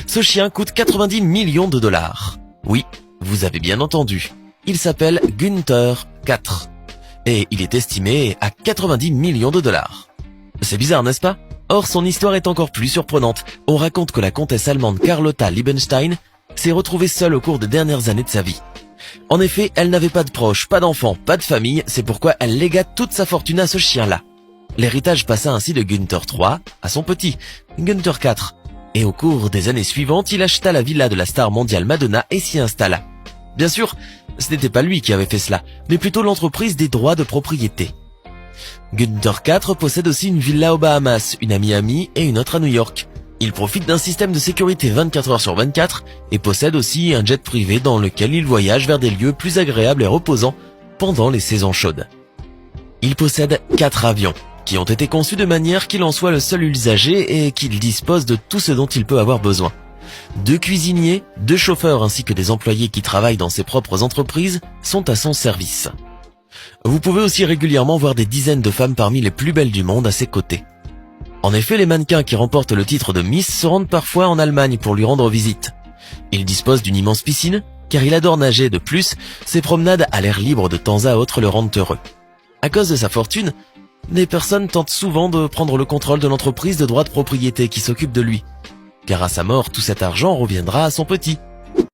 Ce chien coûte 90 millions de dollars. Oui, vous avez bien entendu. Il s'appelle Günther 4. Et il est estimé à 90 millions de dollars. C'est bizarre, n'est-ce pas? Or, son histoire est encore plus surprenante. On raconte que la comtesse allemande Carlotta Liebenstein s'est retrouvée seule au cours des dernières années de sa vie. En effet, elle n'avait pas de proches, pas d'enfants, pas de famille, c'est pourquoi elle légua toute sa fortune à ce chien-là. L'héritage passa ainsi de Günther 3 à son petit, Günther 4. Et au cours des années suivantes, il acheta la villa de la star mondiale Madonna et s'y installa. Bien sûr, ce n'était pas lui qui avait fait cela, mais plutôt l'entreprise des droits de propriété. Günther 4 possède aussi une villa aux Bahamas, une à Miami et une autre à New York. Il profite d'un système de sécurité 24 heures sur 24 et possède aussi un jet privé dans lequel il voyage vers des lieux plus agréables et reposants pendant les saisons chaudes. Il possède 4 avions qui ont été conçus de manière qu'il en soit le seul usager et qu'il dispose de tout ce dont il peut avoir besoin. 2 cuisiniers, 2 chauffeurs ainsi que des employés qui travaillent dans ses propres entreprises sont à son service. Vous pouvez aussi régulièrement voir des dizaines de femmes parmi les plus belles du monde à ses côtés. En effet, les mannequins qui remportent le titre de Miss se rendent parfois en Allemagne pour lui rendre visite. Il dispose d'une immense piscine, car il adore nager. De plus, ses promenades à l'air libre de temps à autre le rendent heureux. À cause de sa fortune, des personnes tentent souvent de prendre le contrôle de l'entreprise de droits de propriété qui s'occupe de lui. Car à sa mort, tout cet argent reviendra à son petit.